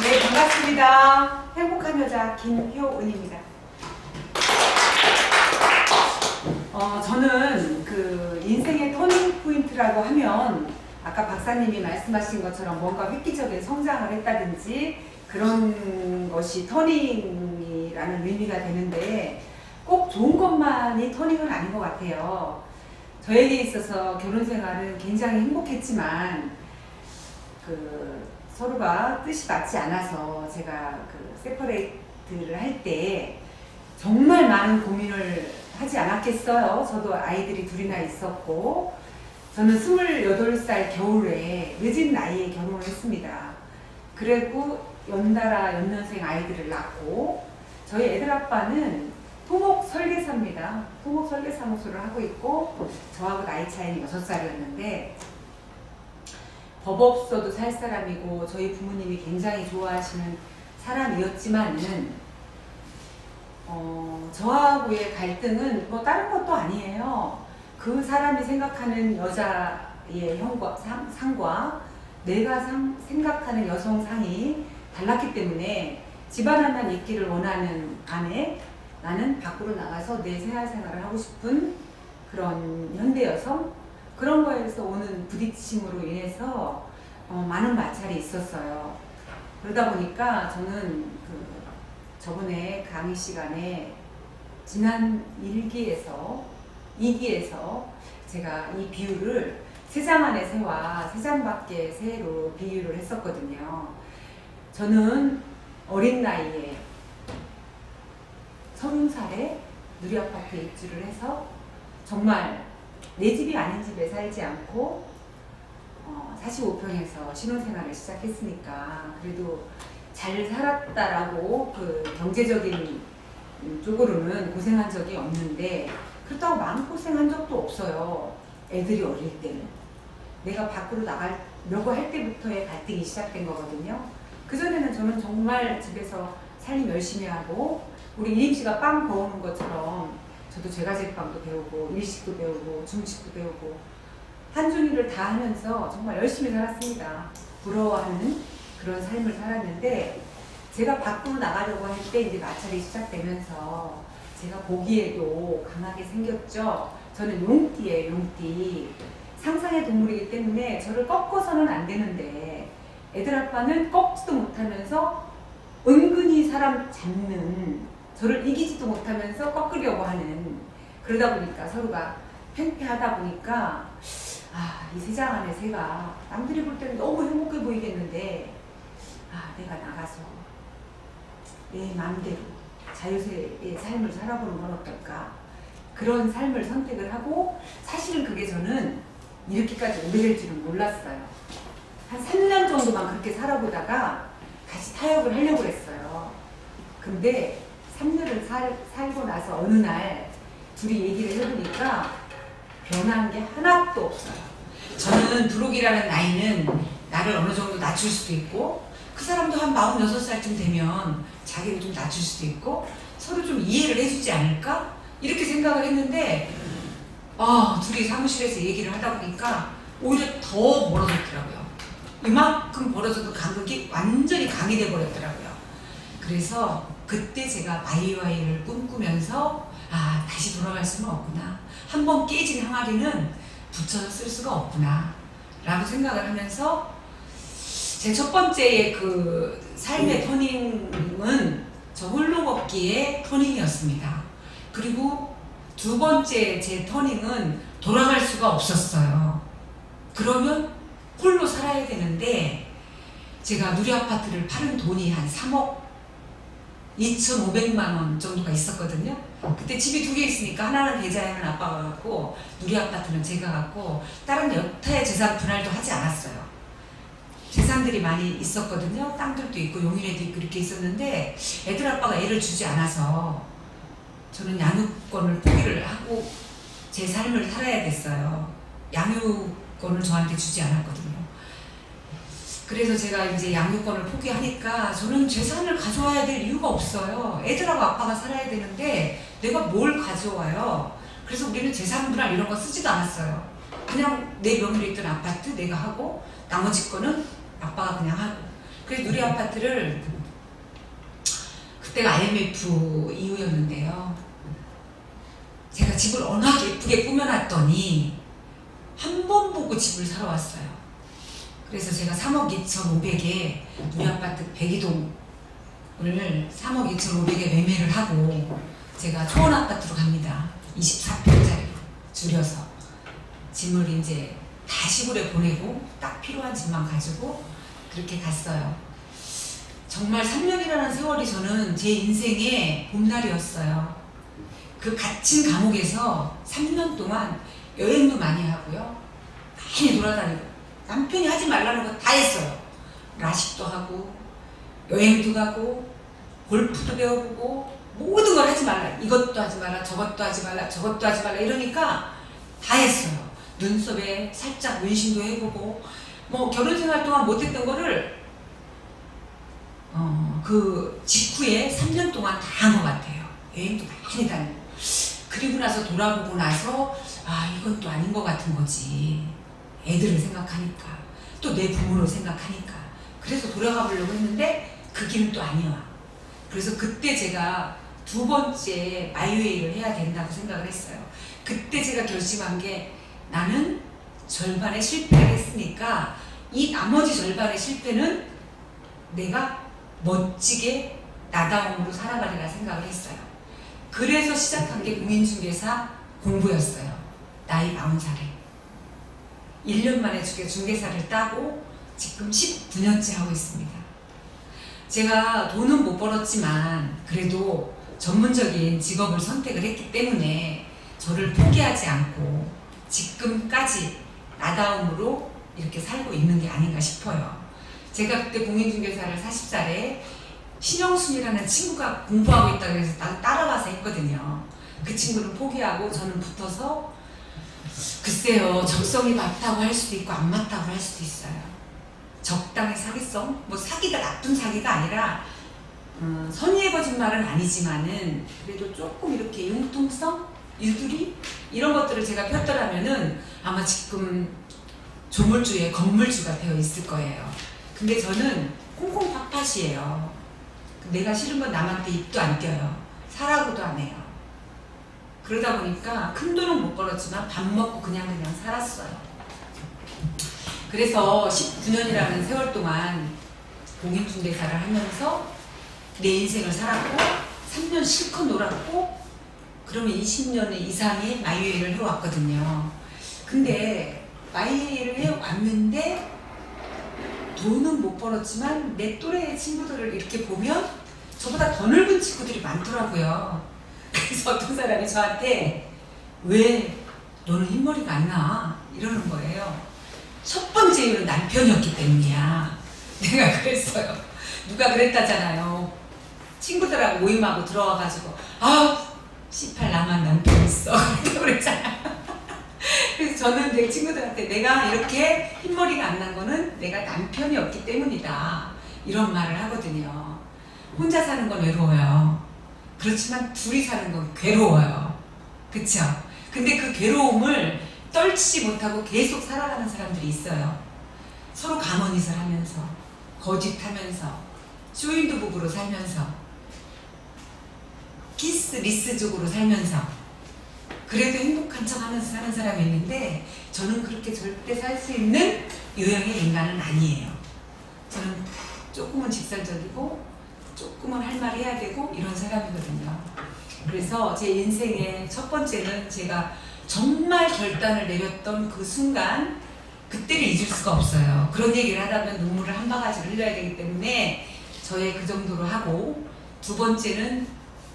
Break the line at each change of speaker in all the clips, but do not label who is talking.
네, 반갑습니다. 행복한 여자 김효은입니다. 저는 그 인생의 터닝 포인트라고 하면 아까 박사님이 말씀하신 것처럼 뭔가 획기적인 성장을 했다든지 그런 것이 터닝이라는 의미가 되는데 꼭 좋은 것만이 터닝은 아닌 것 같아요. 저에게 있어서 결혼 생활은 굉장히 행복했지만 서로가 뜻이 맞지 않아서 제가 세퍼레이트를 할 때 정말 많은 고민을 하지 않았겠어요. 저도 아이들이 둘이나 있었고 저는 28살 겨울에 늦은 나이에 결혼을 했습니다. 그리고 연달아 연년생 아이들을 낳고 저희 애들 아빠는 토목 설계사입니다. 토목 설계사무소를 하고 있고 저하고 나이 차이는 6살이었는데 법 없어도 살 사람이고 저희 부모님이 굉장히 좋아하시는 사람이었지만은 저하고의 갈등은 뭐 다른 것도 아니에요. 그 사람이 생각하는 여자의 상과 내가 생각하는 여성 상이 달랐기 때문에 집안 하나만 있기를 원하는 아내, 나는 밖으로 나가서 내 생활을 하고 싶은 그런 현대 여성, 그런 거에서 오는 부딪힘으로 인해서 많은 마찰이 있었어요. 그러다 보니까 저는 저번에 강의 시간에 지난 1기에서 2기에서 제가 이 비유를 세장 안의 새와 세장 밖의 새로 비유를 했었거든요. 저는 어린 나이에 30살에 누리아파트에 입주를 해서 정말 내 집이 아닌 집에 살지 않고 45평에서 신혼생활을 시작했으니까 그래도 잘 살았다라고 경제적인 쪽으로는 고생한 적이 없는데 그렇다고 마음고생한 적도 없어요. 애들이 어릴 때는. 내가 밖으로 나가려고 할 때부터의 갈등이 시작된 거거든요. 그전에는 저는 정말 집에서 살림 열심히 하고 우리 이림씨가 빵 버오는 것처럼 저도 제과제빵도 배우고 일식도 배우고 중식도 배우고 한중일을 다 하면서 정말 열심히 살았습니다. 부러워하는 그런 삶을 살았는데 제가 밖으로 나가려고 할 때 이제 마찰이 시작되면서 제가 보기에도 강하게 생겼죠. 저는 용띠예요, 용띠. 상상의 동물이기 때문에 저를 꺾어서는 안 되는데 애들 아빠는 꺾지도 못하면서 은근히 사람 잡는, 저를 이기지도 못하면서 꺾으려고 하는, 그러다 보니까 서로가 팽팽하다 보니까 이 세상 안에 새가 남들이 볼 때는 너무 행복해 보이겠는데 내가 나가서 내 마음대로 자유의 삶을 살아보는 건 어떨까, 그런 삶을 선택을 하고, 사실은 그게 저는 이렇게까지 오래될 줄은 몰랐어요. 한 3년 정도만 그렇게 살아보다가 다시 타협을 하려고 했어요. 근데 3년을 살고 나서 어느 날 둘이 얘기를 해보니까 변한 게 하나도 없어요. 저는 부록이라는 나이는 나를 어느 정도 낮출 수도 있고 그 사람도 한 46살쯤 되면 자기를 좀 낮출 수도 있고 서로 좀 이해를 해주지 않을까? 이렇게 생각을 했는데 둘이 사무실에서 얘기를 하다 보니까 오히려 더 멀어졌더라고요. 이만큼 벌어져도 간극이 완전히 강이 돼 버렸더라고요. 그래서 그때 제가 마이와이를 꿈꾸면서 다시 돌아갈 수는 없구나, 한번 깨진 항아리는 붙여서 쓸 수가 없구나 라고 생각을 하면서 제 첫 번째의 삶의 터닝은 저 홀로 걷기의 터닝이었습니다. 그리고 두 번째 제 터닝은 돌아갈 수가 없었어요. 그러면 홀로 살아야 되는데 제가 누리아파트를 파는 돈이 한 3억 2,500만 원 정도가 있었거든요. 그때 집이 2개 있으니까 하나는 계좌에는 아빠가 갖고 누리아파트는 제가 갖고 다른 여타의 재산 분할도 하지 않았어요. 재산들이 많이 있었거든요. 땅들도 있고 용인에도 있고 이렇게 있었는데 애들 아빠가 애를 주지 않아서 저는 양육권을 포기를 하고 제 삶을 살아야 됐어요. 양육권을 저한테 주지 않았거든요. 그래서 제가 이제 양육권을 포기하니까 저는 재산을 가져와야 될 이유가 없어요. 애들하고 아빠가 살아야 되는데 내가 뭘 가져와요. 그래서 우리는 재산 분할 이런 거 쓰지도 않았어요. 그냥 내 명의로 있던 아파트 내가 하고 나머지 거는 아빠가 그냥 하고,
그래서 누리 아파트를 그때가 IMF 이후였는데요. 제가 집을 워낙 예쁘게 꾸며놨더니 한 번 보고 집을 사러 왔어요. 그래서 제가 3억 2,500에 누리 아파트 102동을 3억 2,500에 매매를 하고 제가 초원 아파트로 갑니다. 24평짜리 줄여서 짐을 이제 다 시골에 보내고 딱 필요한 집만 가지고 그렇게 갔어요. 정말 3년이라는 세월이 저는 제 인생의 봄날이었어요. 그 갇힌 감옥에서 3년 동안 여행도 많이 하고요. 많이 돌아다니고 남편이 하지 말라는 거 다 했어요. 라식도 하고 여행도 가고 골프도 배워보고 모든 걸 하지 말라. 이것도 하지 말라, 저것도 하지 말라, 저것도 하지 말라 이러니까 다 했어요. 눈썹에 살짝 문신도 해보고 뭐 결혼생활 동안 못했던 거를 그 직후에 3년 동안 다 한 것 같아요. 여행도 많이 다니고 그리고 나서 돌아보고 나서 아 이건 또 아닌 것 같은 거지. 애들을 생각하니까 또 내 부모를 생각하니까 그래서 돌아가 보려고 했는데 그 길은 또 아니야. 그래서 그때 제가 두 번째 마이웨이를 해야 된다고 생각을 했어요. 그때 제가 결심한 게 나는 절반의 실패를 했으니까 이 나머지 절반의 실패는 내가 멋지게 나다움으로 살아가리라 생각을 했어요. 그래서 시작한 게 공인중개사 공부였어요. 나이 40살에 1년 만에 중개사를 따고 지금 19년째 하고 있습니다. 제가 돈은 못 벌었지만 그래도 전문적인 직업을 선택을 했기 때문에 저를 포기하지 않고 지금까지 나다움으로 이렇게 살고 있는 게 아닌가 싶어요. 제가 그때 공인중개사를 40살에 신영순이라는 친구가 공부하고 있다고 해서 나도 따라가서 했거든요. 그 친구는 포기하고 저는 붙어서 글쎄요, 적성이 맞다고 할 수도 있고 안 맞다고 할 수도 있어요. 적당히 사기성? 뭐 사기가 나쁜 사기가 아니라 선의의 거짓말은 아니지만은 그래도 조금 이렇게 융통성? 유두리? 이런 것들을 제가 폈더라면은 아마 지금 조물주의 건물주가 되어 있을 거예요. 근데 저는 콩콩팥팥이에요. 내가 싫은 건 남한테 입도 안 껴요. 사라고도 안 해요. 그러다 보니까 큰 돈은 못 벌었지만 밥 먹고 그냥 살았어요. 그래서 19년이라는 세월 동안 공인중개사를 하면서 내 인생을 살았고 3년 실컷 놀았고 그러면 20년 이상의 마이웨이를 해왔거든요. 근데 마이웨이를 해왔는데 돈은 못 벌었지만 내 또래의 친구들을 이렇게 보면 저보다 더 넓은 친구들이 많더라고요. 그래서 어떤 사람이 저한테 왜 너는 흰머리가 안 나? 이러는 거예요. 첫 번째 이유는 남편이었기 때문이야. 내가 그랬어요. 누가 그랬다잖아요. 친구들하고 모임하고 들어와가지고 아 18 나만 남편 있어 그랬잖아요. 그래서 저는 내 친구들한테 내가 이렇게 흰머리가 안 난 거는 내가 남편이었기 때문이다 이런 말을 하거든요. 혼자 사는 건 외로워요. 그렇지만 둘이 사는 건 괴로워요. 그쵸? 근데 그 괴로움을 떨치지 못하고 계속 살아가는 사람들이 있어요. 서로 가만히서 하면서 거짓하면서 쇼윈도 부부로 살면서 키스 리스족으로 살면서 그래도 행복한 척 하면서 사는 사람이 있는데 저는 그렇게 절대 살 수 있는 유형의 인간은 아니에요. 저는 조금은 직설적이고 조금은 할 말 해야 되고 이런 사람이거든요. 그래서 제 인생의 첫 번째는 제가 정말 결단을 내렸던 그 순간 그때를 잊을 수가 없어요. 그런 얘기를 하다면 눈물을 한 바가지를 흘려야 되기 때문에 저의 그 정도로 하고 두 번째는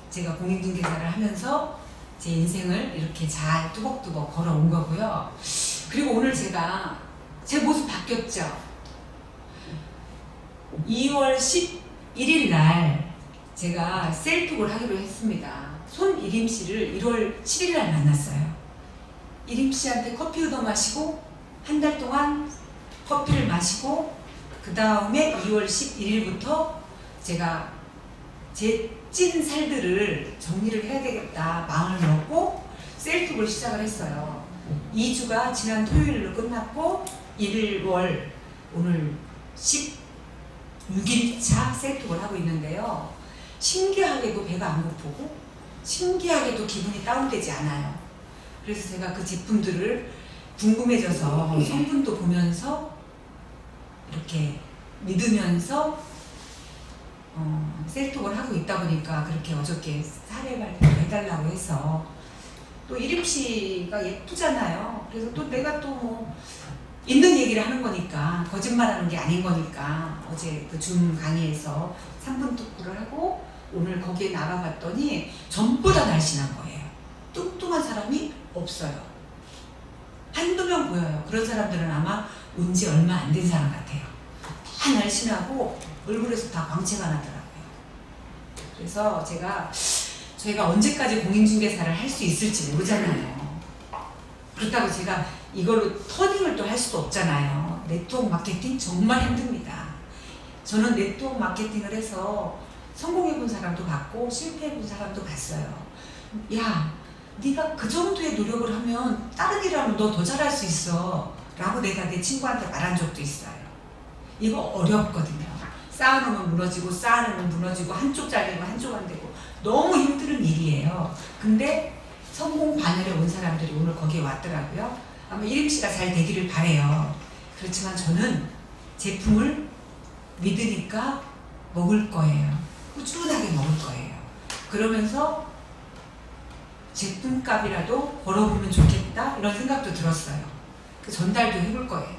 제가 공인중개사를 하면서 제 인생을 이렇게 잘 뚜벅뚜벅 걸어온 거고요. 그리고 오늘 제가 제 모습 바뀌었죠. 2월 11일 날 제가 셀톡을 하기로 했습니다. 손이림 씨를 1월 7일 날 만났어요. 이림 씨한테 커피 얻어 마시고 한 달 동안 커피를 마시고 그 다음에 2월 11일부터 제가 제 찐 살들을 정리를 해야 되겠다 마음을 먹고 셀톡을 시작을 했어요. 2주가 지난 토요일로 끝났고 1월 오늘 6일차 셀톡을 하고 있는데요. 신기하게도 배가 안 고프고 신기하게도 기분이 다운되지 않아요. 그래서 제가 그 제품들을 궁금해져서 성분도 보면서 이렇게 믿으면서 셀톡을 하고 있다 보니까 그렇게 어저께 사례 발표를 해달라고 해서 또 이림씨가 예쁘잖아요. 그래서 또 내가 또 뭐 있는 얘기를 하는 거니까 거짓말하는 게 아닌 거니까 어제 그 줌 강의에서 3분 토크를 하고 오늘 거기에 나가봤더니 전부 다 날씬한 거예요. 뚱뚱한 사람이 없어요. 한두 명 보여요. 그런 사람들은 아마 온 지 얼마 안 된 사람 같아요. 다 날씬하고 얼굴에서 다 광채가 나더라고요. 그래서 저희가 언제까지 공인중개사를 할 수 있을지 모르잖아요. 그렇다고 제가 이걸로 터닝을 또 할 수도 없잖아요. 네트워크 마케팅 정말 힘듭니다. 저는 네트워크 마케팅을 해서 성공해본 사람도 봤고 실패해본 사람도 봤어요. 야, 네가 그 정도의 노력을 하면 다른 일 하면 너 더 잘할 수 있어 라고 내가 내 친구한테 말한 적도 있어요. 이거 어렵거든요. 쌓아놓으면 무너지고 쌓아놓으면 무너지고 한쪽 잘리고 한쪽 안 되고 너무 힘든 일이에요. 근데 성공 반열에 온 사람들이 오늘 거기에 왔더라고요. 아마 이림씨가 잘 되기를 바래요. 그렇지만 저는 제품을 믿으니까 먹을 거예요. 꾸준하게 먹을 거예요. 그러면서 제품값이라도 벌어보면 좋겠다 이런 생각도 들었어요. 그 전달도 해볼 거예요.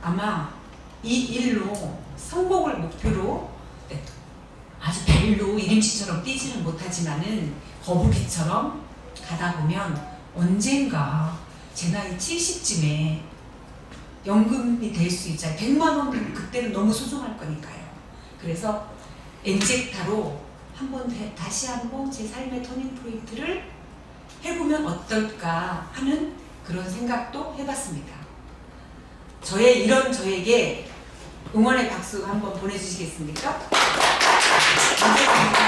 아마 이 일로 성공을 목표로 아주 별로 이림씨처럼 뛰지는 못하지만은 거북이처럼 가다 보면 언젠가 제 나이 70쯤에 연금이 될 수 있잖아요. 100만 원 그때는 너무 소중할 거니까요. 그래서 엔젝타로 다시 한번 제 삶의 터닝 포인트를 해보면 어떨까 하는 그런 생각도 해봤습니다. 저에게 응원의 박수 한번 보내주시겠습니까? 감사합니다.